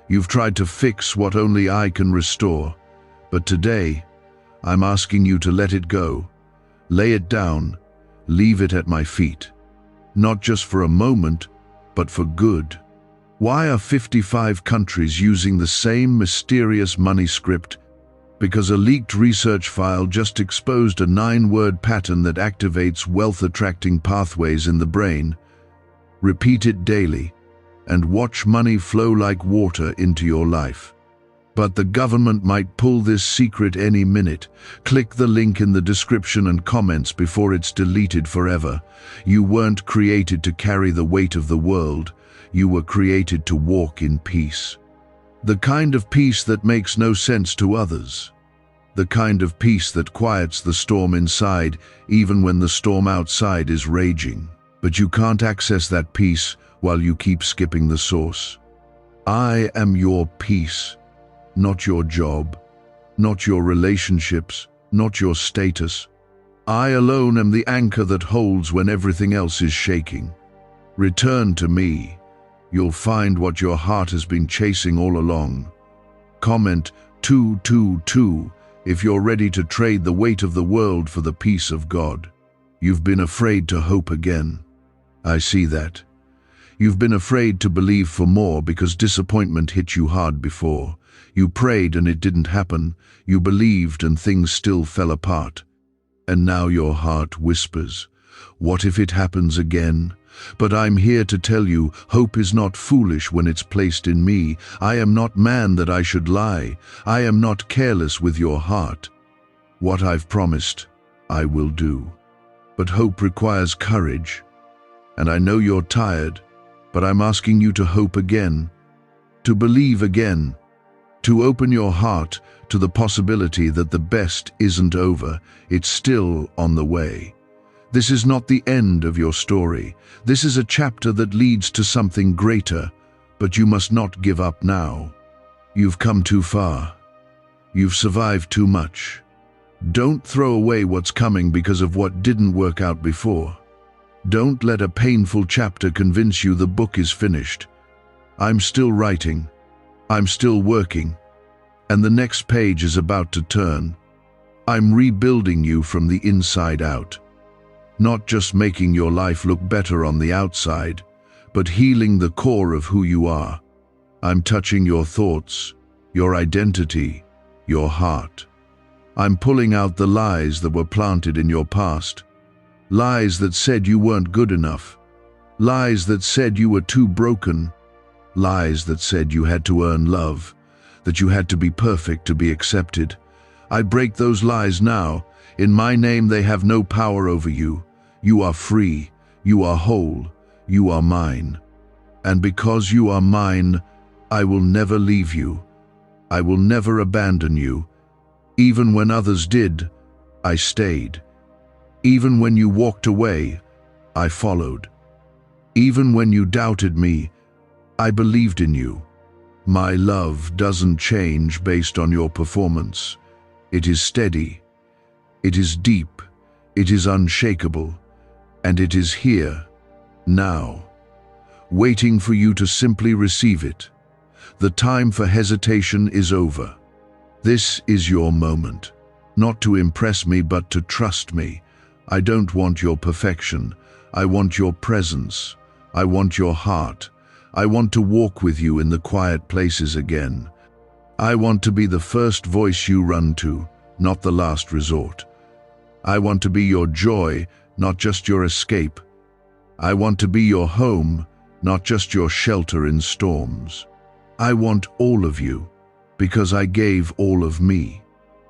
[SPEAKER 1] You've tried to fix what only I can restore. But today, I'm asking you to let it go. Lay it down. Leave it at my feet. Not just for a moment, but for good. Why are 55 countries using the same mysterious money script? Because a leaked research file just exposed a 9-word pattern that activates wealth-attracting pathways in the brain. Repeat it daily, and watch money flow like water into your life. But the government might pull this secret any minute. Click the link in the description and comments before it's deleted forever. You weren't created to carry the weight of the world. You were created to walk in peace. The kind of peace that makes no sense to others. The kind of peace that quiets the storm inside, even when the storm outside is raging. But you can't access that peace while you keep skipping the source. I am your peace, not your job, not your relationships, not your status. I alone am the anchor that holds when everything else is shaking. Return to me. You'll find what your heart has been chasing all along. Comment 222 if you're ready to trade the weight of the world for the peace of God. You've been afraid to hope again. I see that. You've been afraid to believe for more because disappointment hit you hard before. You prayed and it didn't happen. You believed and things still fell apart. And now your heart whispers, what if it happens again? But I'm here to tell you, hope is not foolish when it's placed in me. I am not man that I should lie. I am not careless with your heart. What I've promised, I will do. But hope requires courage. And I know you're tired, but I'm asking you to hope again, to believe again, to open your heart to the possibility that the best isn't over, it's still on the way. This is not the end of your story. This is a chapter that leads to something greater, but you must not give up now. You've come too far. You've survived too much. Don't throw away what's coming because of what didn't work out before. Don't let a painful chapter convince you the book is finished. I'm still writing. I'm still working. And the next page is about to turn. I'm rebuilding you from the inside out. Not just making your life look better on the outside, but healing the core of who you are. I'm touching your thoughts, your identity, your heart. I'm pulling out the lies that were planted in your past. Lies that said you weren't good enough. Lies that said you were too broken. Lies that said you had to earn love, that you had to be perfect to be accepted. I break those lies now. In my name they have no power over you. You are free. You are whole. You are mine. And because you are mine, I will never leave you. I will never abandon you. Even when others did, I stayed. Even when you walked away, I followed. Even when you doubted me, I believed in you. My love doesn't change based on your performance. It is steady. It is deep. It is unshakable. And it is here, now, waiting for you to simply receive it. The time for hesitation is over. This is your moment. Not to impress me, but to trust me. I don't want your perfection. I want your presence. I want your heart. I want to walk with you in the quiet places again. I want to be the first voice you run to, not the last resort. I want to be your joy, not just your escape. I want to be your home, not just your shelter in storms. I want all of you, because I gave all of me.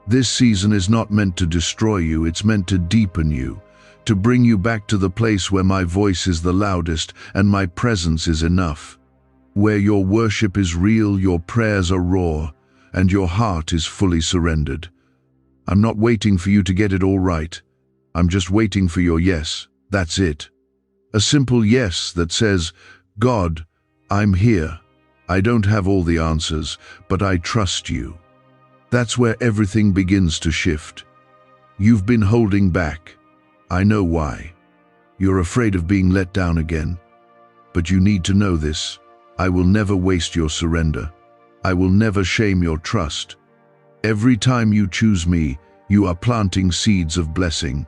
[SPEAKER 1] This season is not meant to destroy you, it's meant to deepen you, to bring you back to the place where my voice is the loudest and my presence is enough. Where your worship is real, your prayers are raw, and your heart is fully surrendered. I'm not waiting for you to get it all right. I'm just waiting for your yes. That's it. A simple yes that says, God, I'm here. I don't have all the answers, but I trust you. That's where everything begins to shift. You've been holding back. I know why. You're afraid of being let down again. But you need to know this. I will never waste your surrender. I will never shame your trust. Every time you choose me, you are planting seeds of blessing,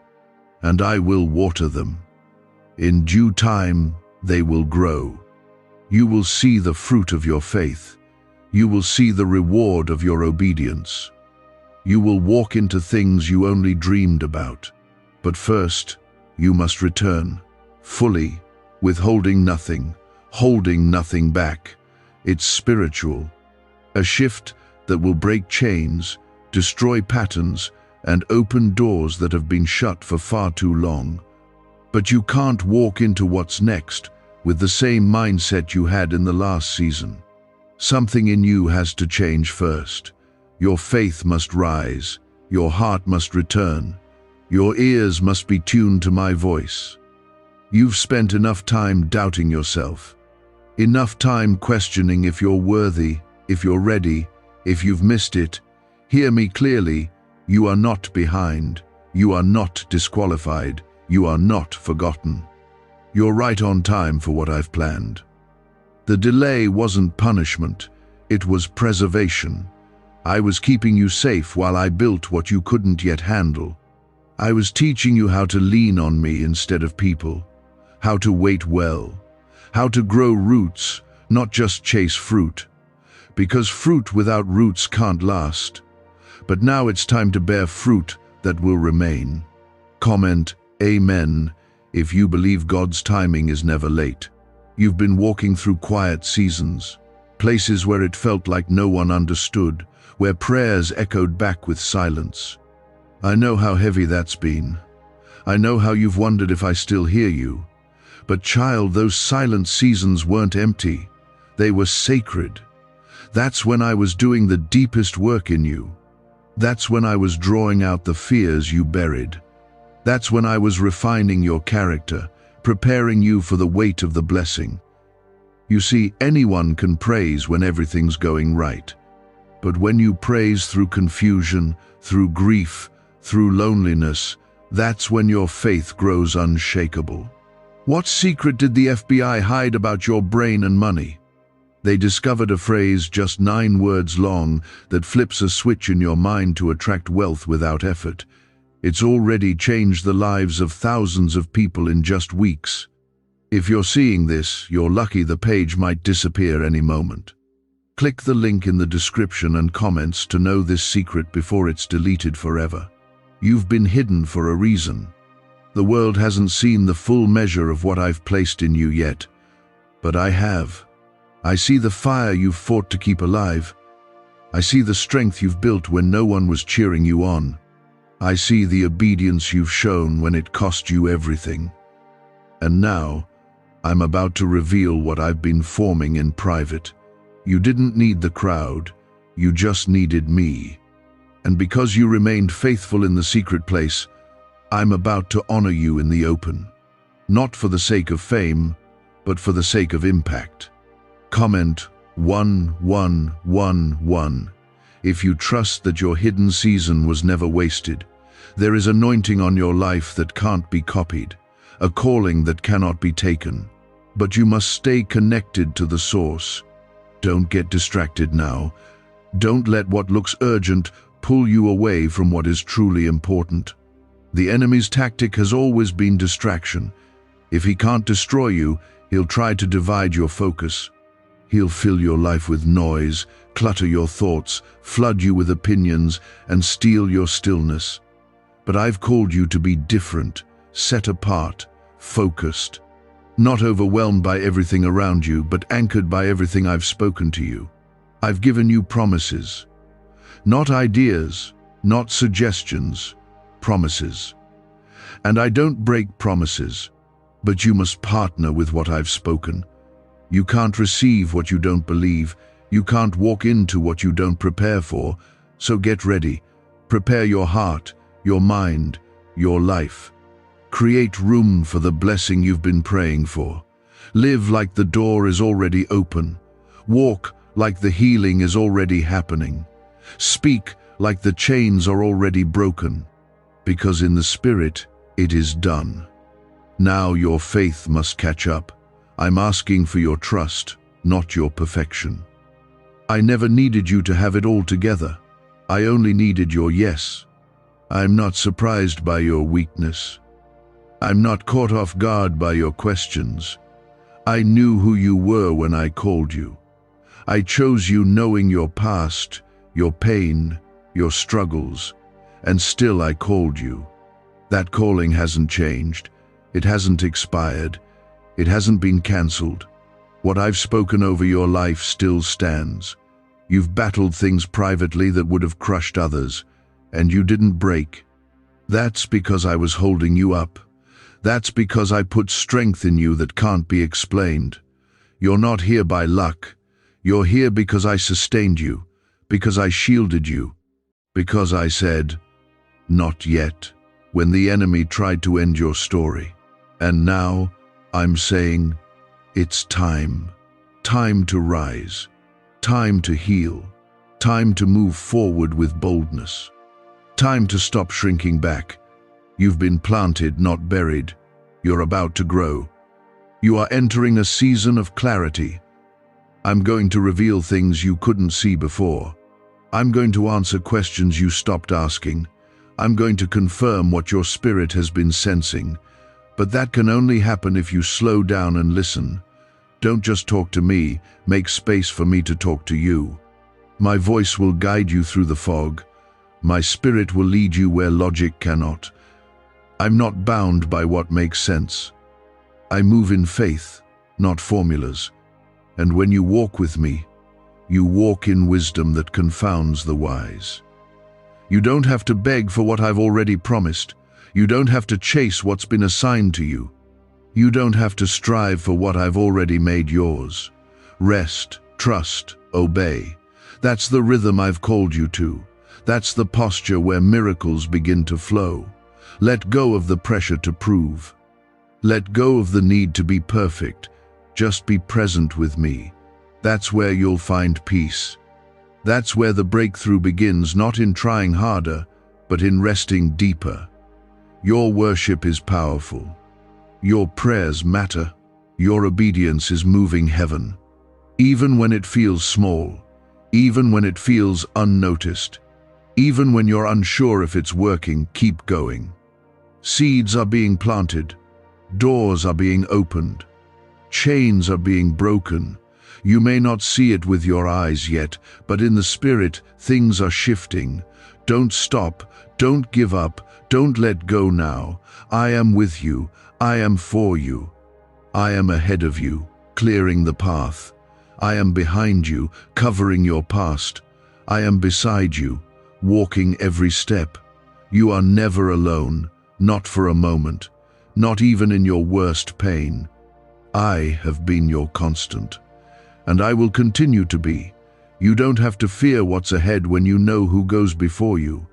[SPEAKER 1] and I will water them. In due time, they will grow. You will see the fruit of your faith. You will see the reward of your obedience. You will walk into things you only dreamed about. But first, you must return, fully, withholding nothing, holding nothing back. It's spiritual. A shift that will break chains, destroy patterns, and open doors that have been shut for far too long. But you can't walk into what's next with the same mindset you had in the last season. Something in you has to change first. Your faith must rise. Your heart must return. Your ears must be tuned to my voice. You've spent enough time doubting yourself, enough time questioning if you're worthy, if you're ready, if you've missed it. Hear me clearly. You are not behind. You are not disqualified. You are not forgotten. You're right on time for what I've planned. The delay wasn't punishment. It was preservation. I was keeping you safe while I built what you couldn't yet handle. I was teaching you how to lean on me instead of people, how to wait well, how to grow roots, not just chase fruit. Because fruit without roots can't last. But now it's time to bear fruit that will remain. Comment, Amen, if you believe God's timing is never late. You've been walking through quiet seasons, places where it felt like no one understood, where prayers echoed back with silence. I know how heavy that's been. I know how you've wondered if I still hear you. But child, those silent seasons weren't empty. They were sacred. That's when I was doing the deepest work in you. That's when I was drawing out the fears you buried. That's when I was refining your character, preparing you for the weight of the blessing. You see, anyone can praise when everything's going right. But when you praise through confusion, through grief, through loneliness, that's when your faith grows unshakable. What secret did the FBI hide about your brain and money? They discovered a phrase just 9 words long that flips a switch in your mind to attract wealth without effort. It's already changed the lives of thousands of people in just weeks. If you're seeing this, you're lucky. The page might disappear any moment. Click the link in the description and comments to know this secret before it's deleted forever. You've been hidden for a reason. The world hasn't seen the full measure of what I've placed in you yet, but I have. I see the fire you've fought to keep alive. I see the strength you've built when no one was cheering you on. I see the obedience you've shown when it cost you everything. And now, I'm about to reveal what I've been forming in private. You didn't need the crowd, you just needed me. And because you remained faithful in the secret place, I'm about to honor you in the open. Not for the sake of fame, but for the sake of impact. Comment 1111 if you trust that your hidden season was never wasted. There is anointing on your life that can't be copied, a calling that cannot be taken. But you must stay connected to the source. Don't get distracted now. Don't let what looks urgent pull you away from what is truly important. The enemy's tactic has always been distraction. If he can't destroy you, he'll try to divide your focus. He'll fill your life with noise, clutter your thoughts, flood you with opinions, and steal your stillness. But I've called you to be different, set apart, focused. Not overwhelmed by everything around you, but anchored by everything I've spoken to you. I've given you promises. Not ideas, not suggestions, promises. And I don't break promises, but you must partner with what I've spoken. You can't receive what you don't believe. You can't walk into what you don't prepare for. So get ready. Prepare your heart, your mind, your life. Create room for the blessing you've been praying for. Live like the door is already open. Walk like the healing is already happening. Speak like the chains are already broken. Because in the Spirit, it is done. Now your faith must catch up. I'm asking for your trust, not your perfection. I never needed you to have it all together. I only needed your yes. I'm not surprised by your weakness. I'm not caught off guard by your questions. I knew who you were when I called you. I chose you knowing your past, your pain, your struggles, and still I called you. That calling hasn't changed. It hasn't expired. It hasn't been cancelled. What I've spoken over your life still stands. You've battled things privately that would have crushed others, and you didn't break. That's because I was holding you up. That's because I put strength in you that can't be explained. You're not here by luck. You're here because I sustained you, because I shielded you, because I said, Not yet, when the enemy tried to end your story. And now, I'm saying, it's time. Time to rise. Time to heal. Time to move forward with boldness. Time to stop shrinking back. You've been planted, not buried. You're about to grow. You are entering a season of clarity. I'm going to reveal things you couldn't see before. I'm going to answer questions you stopped asking. I'm going to confirm what your spirit has been sensing. But that can only happen if you slow down and listen. Don't just talk to me, make space for me to talk to you. My voice will guide you through the fog. My spirit will lead you where logic cannot. I'm not bound by what makes sense. I move in faith, not formulas. And when you walk with me, you walk in wisdom that confounds the wise. You don't have to beg for what I've already promised. You don't have to chase what's been assigned to you. You don't have to strive for what I've already made yours. Rest, trust, obey. That's the rhythm I've called you to. That's the posture where miracles begin to flow. Let go of the pressure to prove. Let go of the need to be perfect. Just be present with me. That's where you'll find peace. That's where the breakthrough begins, not in trying harder, but in resting deeper. Your worship is powerful. Your prayers matter. Your obedience is moving heaven. Even when it feels small, even when it feels unnoticed, even when you're unsure if it's working, keep going. Seeds are being planted. Doors are being opened. Chains are being broken. You may not see it with your eyes yet, but in the spirit, things are shifting. Don't stop. Don't give up. Don't let go now. I am with you. I am for you. I am ahead of you, clearing the path. I am behind you, covering your past. I am beside you, walking every step. You are never alone, not for a moment, not even in your worst pain. I have been your constant, and I will continue to be. You don't have to fear what's ahead when you know who goes before you.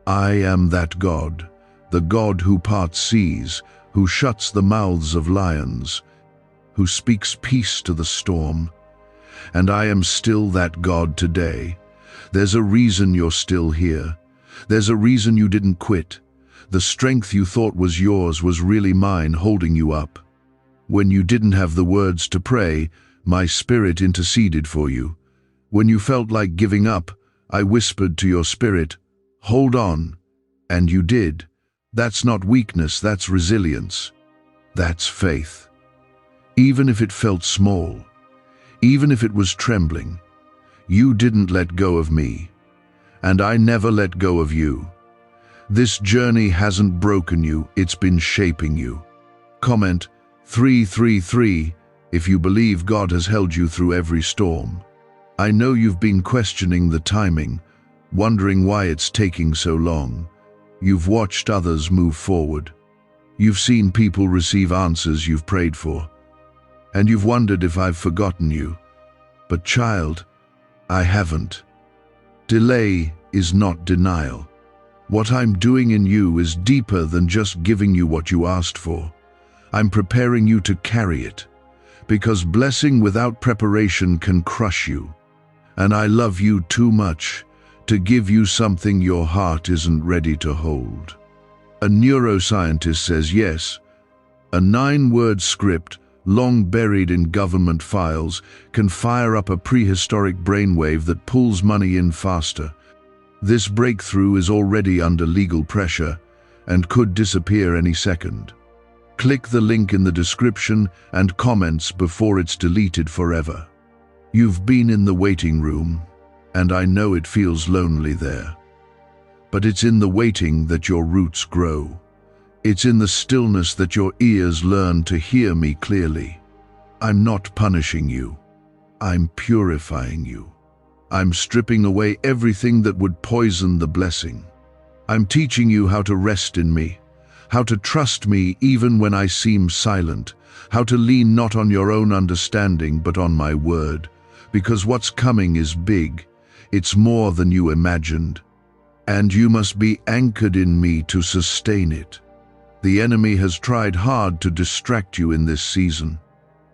[SPEAKER 1] I am that God, the God who parts seas, who shuts the mouths of lions, who speaks peace to the storm. And I am still that God today. There's a reason you're still here. There's a reason you didn't quit. The strength you thought was yours was really mine, holding you up. When you didn't have the words to pray, my spirit interceded for you. When you felt like giving up, I whispered to your spirit, "Hold on." And you did. That's not weakness, that's resilience. That's faith. Even if it felt small, even if it was trembling, you didn't let go of me. And I never let go of you. This journey hasn't broken you, it's been shaping you. Comment 333 if you believe God has held you through every storm. I know you've been questioning the timing, wondering why it's taking so long. You've watched others move forward. You've seen people receive answers you've prayed for. And you've wondered if I've forgotten you. But child, I haven't. Delay is not denial. What I'm doing in you is deeper than just giving you what you asked for. I'm preparing you to carry it, because blessing without preparation can crush you. And I love you too much to give you something your heart isn't ready to hold. A neuroscientist says yes, a 9-word script, long buried in government files, can fire up a prehistoric brainwave that pulls money in faster. This breakthrough is already under legal pressure and could disappear any second. Click the link in the description and comments before it's deleted forever. You've been in the waiting room, and I know it feels lonely there. But it's in the waiting that your roots grow. It's in the stillness that your ears learn to hear me clearly. I'm not punishing you. I'm purifying you. I'm stripping away everything that would poison the blessing. I'm teaching you how to rest in me, how to trust me even when I seem silent, how to lean not on your own understanding but on my word, because what's coming is big. It's more than you imagined. and you must be anchored in me to sustain it. The enemy has tried hard to distract you in this season.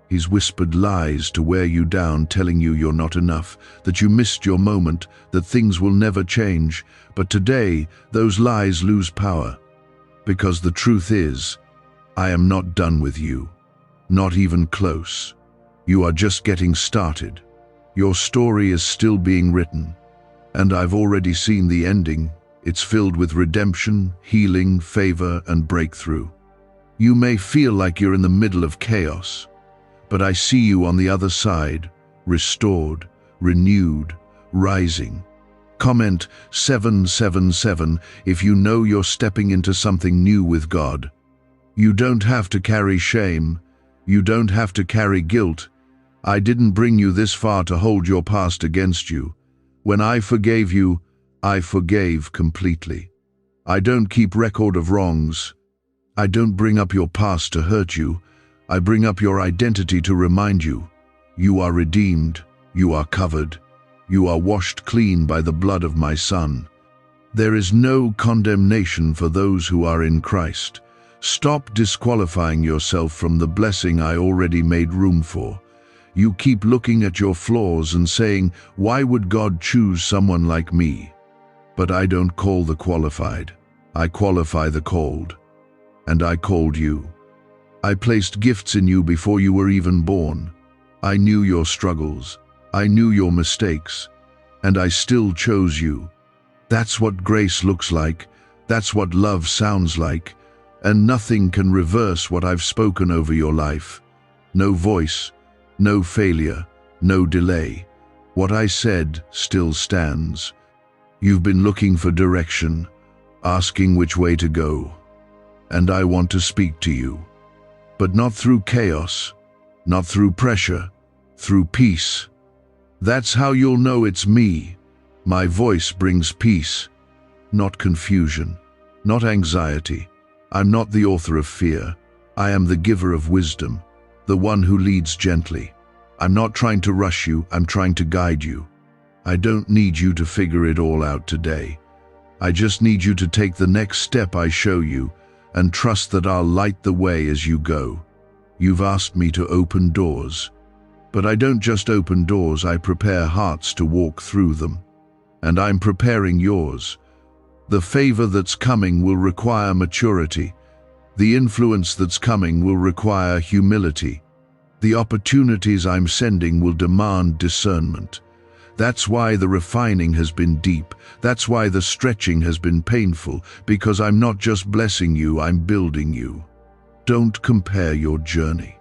[SPEAKER 1] He's whispered lies to wear you down, telling you you're not enough, that you missed your moment, that things will never change. But today, those lies lose power. Because the truth is, I am not done with you. Not even close. You are just getting started. Your story is still being written. And I've already seen the ending. It's filled with redemption, healing, favor, and breakthrough. You may feel like you're in the middle of chaos, but I see you on the other side, restored, renewed, rising. Comment 777 if you know you're stepping into something new with God. You don't have to carry shame. You don't have to carry guilt. I didn't bring you this far to hold your past against you. When I forgave you, I forgave completely. I don't keep record of wrongs. I don't bring up your past to hurt you. I bring up your identity to remind you. You are redeemed. You are covered. You are washed clean by the blood of my Son. There is no condemnation for those who are in Christ. Stop disqualifying yourself from the blessing I already made room for. You keep looking at your flaws and saying, why would God choose someone like me? But I don't call the qualified. I qualify the called. And I called you. I placed gifts in you before you were even born. I knew your struggles. I knew your mistakes. And I still chose you. That's what grace looks like. That's what love sounds like. And nothing can reverse what I've spoken over your life. No voice, no failure, no delay. What I said still stands. You've been looking for direction, asking which way to go. And I want to speak to you. But not through chaos, not through pressure, through peace. That's how you'll know it's me. My voice brings peace, not confusion, not anxiety. I'm not the author of fear. I am the giver of wisdom, the one who leads gently. I'm not trying to rush you, I'm trying to guide you. I don't need you to figure it all out today. I just need you to take the next step I show you and trust that I'll light the way as you go. You've asked me to open doors, but I don't just open doors, I prepare hearts to walk through them. And I'm preparing yours. The favor that's coming will require maturity. The influence that's coming will require humility. The opportunities I'm sending will demand discernment. That's why the refining has been deep. That's why the stretching has been painful, because I'm not just blessing you, I'm building you. Don't compare your journey.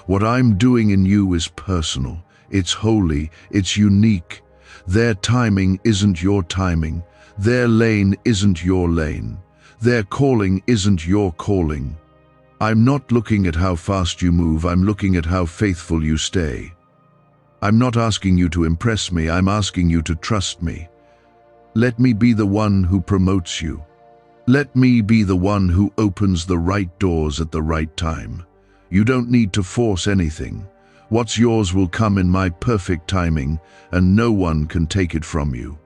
[SPEAKER 1] What I'm doing in you is personal. It's holy. It's unique. Their timing isn't your timing. Their lane isn't your lane. Their calling isn't your calling. I'm not looking at how fast you move, I'm looking at how faithful you stay. I'm not asking you to impress me, I'm asking you to trust me. Let me be the one who promotes you. Let me be the one who opens the right doors at the right time. You don't need to force anything. What's yours will come in my perfect timing, and no one can take it from you.